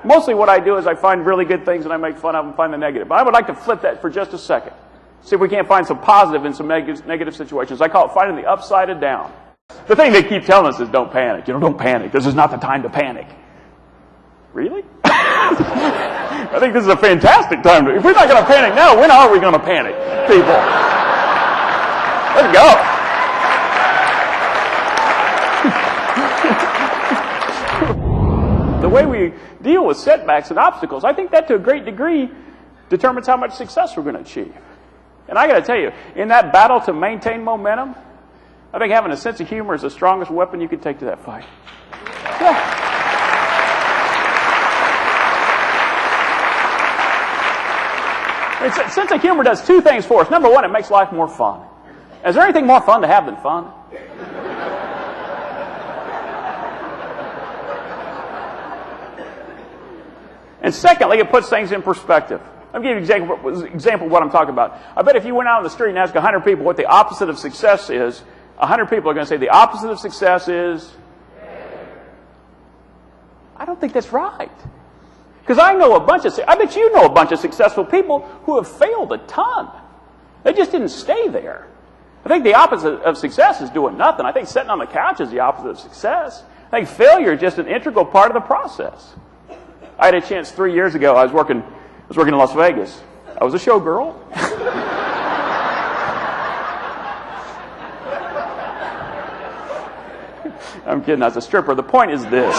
mostly what I do is I find really good things and I make fun of them and find the negative. But I would like to flip that for just a second. See if we can't find some positive in some negative situations. I call it finding the upside down. The thing they keep telling us is don't panic. Don't panic. This is not the time to panic. Really? I think this is a fantastic time. If we're not going to panic now, when are we going to panic, people? Let's go. The way we deal with setbacks and obstacles, I think that to a great degree determines how much success we're going to achieve. And I got to tell you, in that battle to maintain momentum, I think having a sense of humor is the strongest weapon you can take to that fight. Yeah. Sense of humor does two things for us. Number one, it makes life more fun. Is there anything more fun to have than fun? And secondly, it puts things in perspective. Let me give you an example of what I'm talking about. I bet if you went out on the street and asked 100 people what the opposite of success is, 100 people are going to say the opposite of success is... I don't think that's right. Because I bet you know a bunch of successful people who have failed a ton. They just didn't stay there. I think the opposite of success is doing nothing. I think sitting on the couch is the opposite of success. I think failure is just an integral part of the process. I had a chance 3 years ago. I was working in Las Vegas. I was a showgirl. I'm kidding. I was a stripper. The point is this.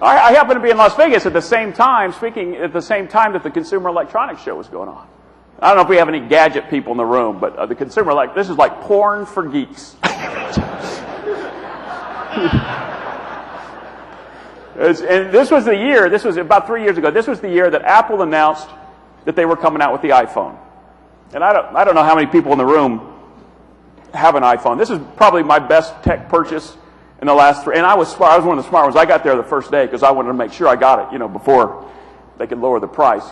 I happened to be in Las Vegas at the same time, speaking at the same time that the Consumer Electronics Show was going on. I don't know if we have any gadget people in the room, but the this is like porn for geeks. And this was about 3 years ago, this was the year that Apple announced that they were coming out with the iPhone. And I don't know how many people in the room have an iPhone. This is probably my best tech purchase in the last 3. And I was smart. I was one of the smart ones. I got there the first day because I wanted to make sure I got it, before they could lower the price.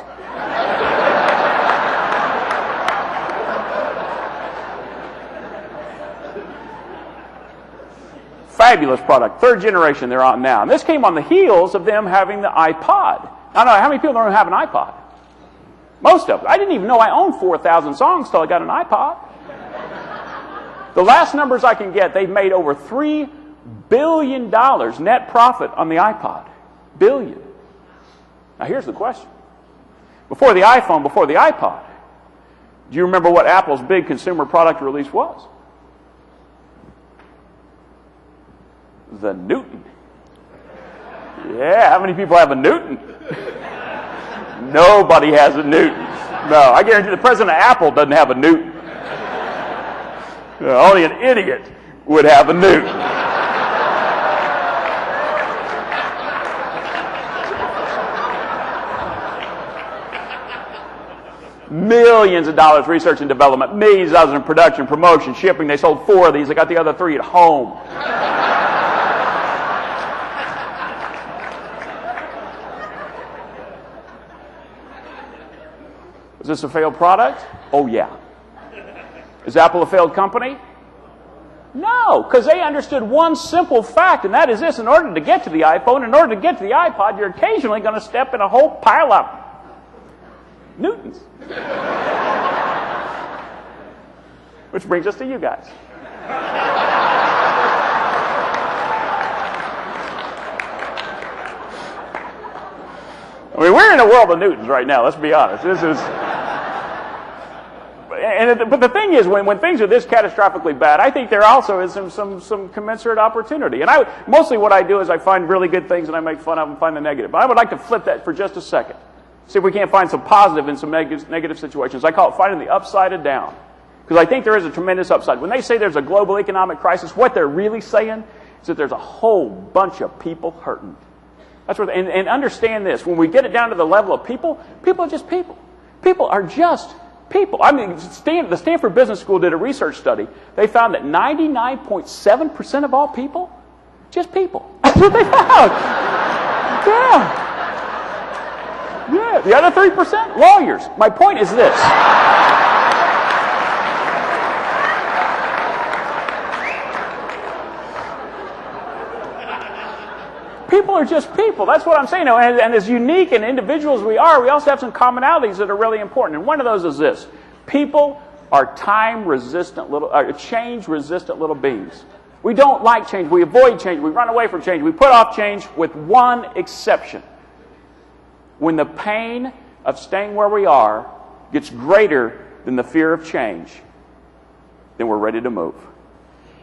Fabulous product. 3rd generation they're on now. And this came on the heels of them having the iPod. I don't know how many people in the room have an iPod. Most of them. I didn't even know I owned 4,000 songs till I got an iPod. The last numbers I can get, they've made over $3 billion net profit on the iPod. Billion. Now here's the question. Before the iPhone, before the iPod, do you remember what Apple's big consumer product release was? The Newton. Yeah, how many people have a Newton? Nobody has a Newton. No, I guarantee the president of Apple doesn't have a Newton. Only an idiot would have a Newton. Millions of dollars research and development, millions of dollars in production, promotion, shipping. They sold 4 of these. They got the other 3 at home. Is this a failed product? Oh, yeah. Is Apple a failed company? No, because they understood one simple fact, and that is this. In order to get to the iPhone, in order to get to the iPod, you're occasionally going to step in a whole pile of Newtons. Which brings us to you guys. I mean, we're in a world of Newtons right now, let's be honest. This is... But the thing is, when things are this catastrophically bad, I think there also is some commensurate opportunity. And mostly what I do is I find really good things and I make fun of them and find the negative. But I would like to flip that for just a second. See if we can't find some positive in some negative situations. I call it finding the upside down. Because I think there is a tremendous upside. When they say there's a global economic crisis, what they're really saying is that there's a whole bunch of people hurting. That's what. And understand this. When we get it down to the level of people are just people. People are just people. I mean, the Stanford Business School did a research study. They found that 99.7% of all people, just people. That's what they found. Yeah. Yeah. The other 3%, lawyers. My point is this. People are just people. That's what I'm saying. And as unique and individual as we are, we also have some commonalities that are really important. And one of those is this. People are change-resistant little beings. We don't like change. We avoid change. We run away from change. We put off change with one exception. When the pain of staying where we are gets greater than the fear of change, then we're ready to move.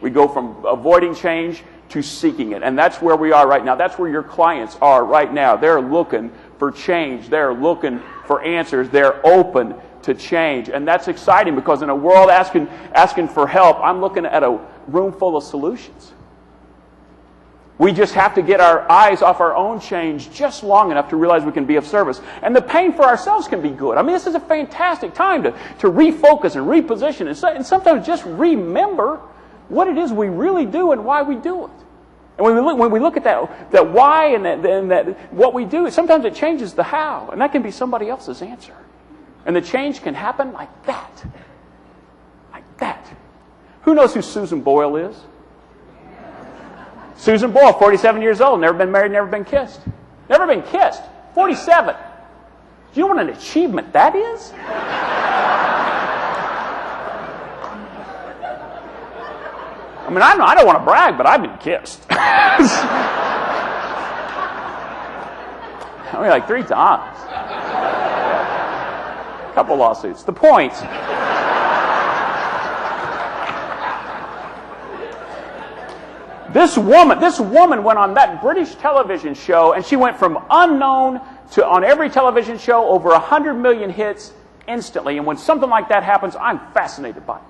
We go from avoiding change to seeking it. And that's where we are right now. That's where your clients are right now. They're looking for change. They're looking for answers. They're open to change. And that's exciting because in a world asking for help, I'm looking at a room full of solutions. We just have to get our eyes off our own change just long enough to realize we can be of service. And the pain for ourselves can be good. I mean, this is a fantastic time to refocus and reposition and sometimes just remember what it is we really do and why we do it. And when we look at that why and that what we do, sometimes it changes the how. And that can be somebody else's answer. And the change can happen like that. Like that. Who knows who Susan Boyle is? Susan Boyle, 47 years old, never been married, never been kissed. Never been kissed. 47. Do you know what an achievement that is? I mean, I don't want to brag, but I've been kissed. I mean, like 3 times. A couple lawsuits. The point. This woman went on that British television show, and she went from unknown to on every television show over 100 million hits instantly. And when something like that happens, I'm fascinated by it.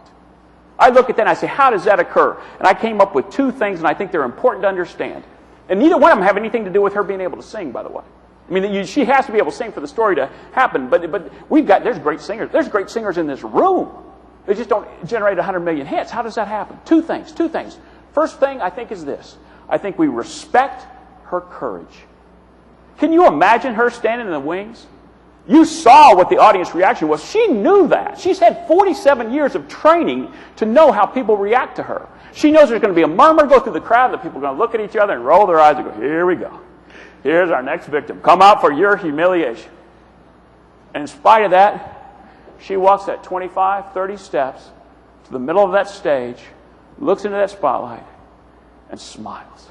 I look at that and I say, how does that occur? And I came up with 2 things, and I think they're important to understand. And neither one of them have anything to do with her being able to sing, by the way. I mean, she has to be able to sing for the story to happen. But there's great singers. There's great singers in this room. They just don't generate 100 million hits. How does that happen? 2 things. First thing I think is this. I think we respect her courage. Can you imagine her standing in the wings? You saw what the audience reaction was. She knew that. She's had 47 years of training to know how people react to her. She knows there's going to be a murmur go through the crowd, that people are going to look at each other and roll their eyes and go, here we go. Here's our next victim. Come out for your humiliation. And in spite of that, she walks that 25, 30 steps to the middle of that stage, looks into that spotlight, and smiles.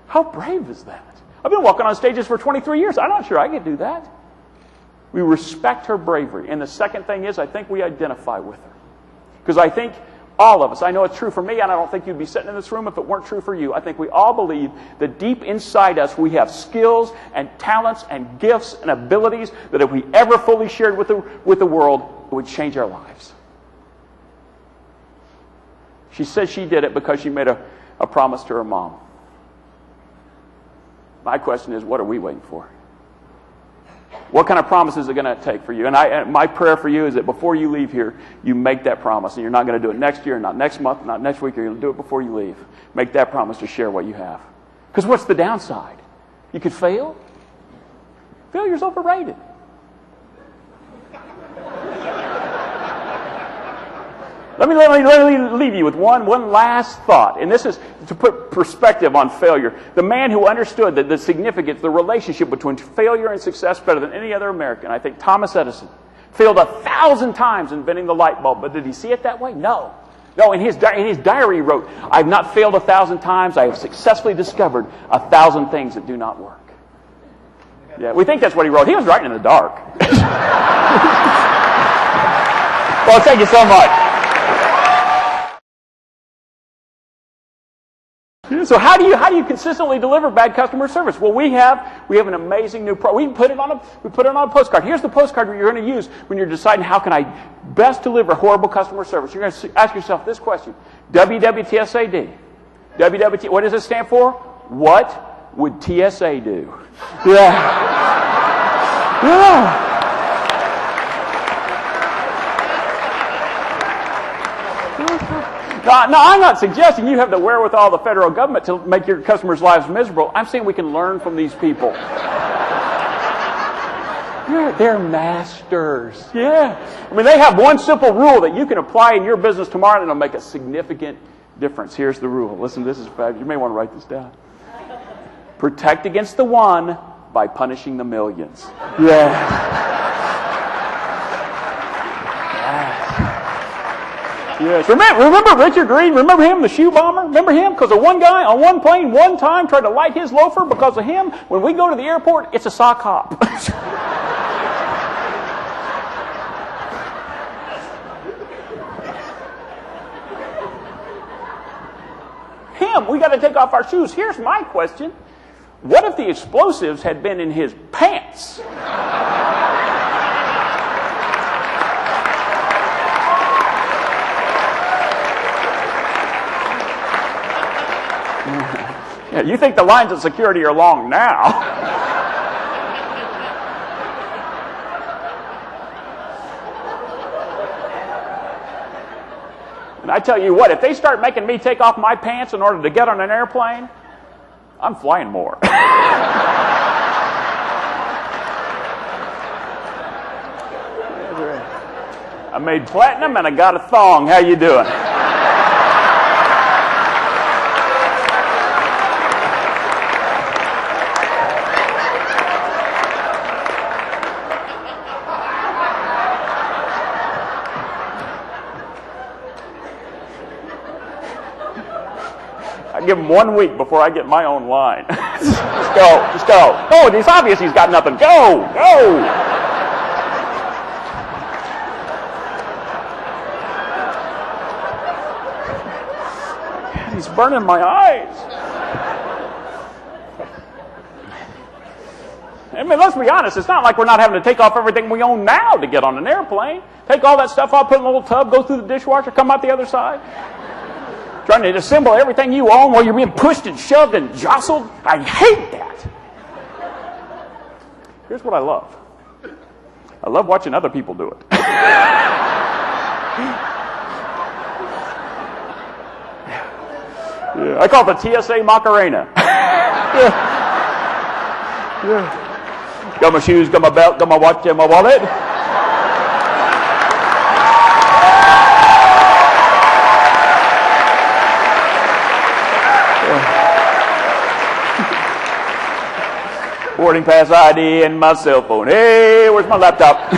How brave is that? I've been walking on stages for 23 years. I'm not sure I could do that. We respect her bravery. And the second thing is, I think we identify with her. Because I think all of us, I know it's true for me, and I don't think you'd be sitting in this room if it weren't true for you. I think we all believe that deep inside us we have skills and talents and gifts and abilities that if we ever fully shared with the world, it would change our lives. She says she did it because she made a promise to her mom. My question is, what are we waiting for? What kind of promise is it going to take for you? And my prayer for you is that before you leave here, you make that promise. And you're not going to do it next year, not next month, not next week. You're going to do it before you leave. Make that promise to share what you have. Because what's the downside? You could fail. Failure's overrated. Let me leave you with one last thought. And this is to put perspective on failure. The man who understood the significance, the relationship between failure and success better than any other American, I think Thomas Edison, failed 1,000 times inventing the light bulb. But did he see it that way? No. No, in his diary he wrote, I have not failed 1,000 times. I have successfully discovered 1,000 things that do not work. Yeah, we think that's what he wrote. He was writing in the dark. Well, thank you so much. So how do you consistently deliver bad customer service? Well, we have an amazing new we put it on a postcard. Here's the postcard you're going to use when you're deciding how can I best deliver horrible customer service. You're going to ask yourself this question: WWTSAD. What does it stand for? What would TSA do? Yeah. Yeah. Now, I'm not suggesting you have the wherewithal of the federal government to make your customers' lives miserable. I'm saying we can learn from these people. They're masters. Yeah. I mean, they have one simple rule that you can apply in your business tomorrow and it'll make a significant difference. Here's the rule. Listen, this is fabulous. You may want to write this down. Protect against the one by punishing the millions. Yeah. Yes. Remember Richard Reed? Remember him, the shoe bomber? Remember him? Because of one guy on one plane one time tried to light his loafer. Because of him, when we go to the airport, it's a sock hop. Him, we got to take off our shoes. Here's my question. What if the explosives had been in his pants? Yeah, you think the lines of security are long now. And I tell you what, if they start making me take off my pants in order to get on an airplane, I'm flying more. I made platinum and I got a thong. How you doing? I give him 1 week before I get my own line. Just go. Oh, it's obvious he's got nothing. Go. He's burning my eyes. I mean, let's be honest. It's not like we're not having to take off everything we own now to get on an airplane. Take all that stuff off, put it in a little tub, go through the dishwasher, come out the other side. Trying to assemble everything you own while you're being pushed and shoved and jostled. I hate that. Here's what I love. I love watching other people do it. Yeah, I call it the TSA Macarena. Yeah. Got my shoes, got my belt, got my watch, got my wallet. Boarding pass ID and my cell phone. Hey, where's my laptop?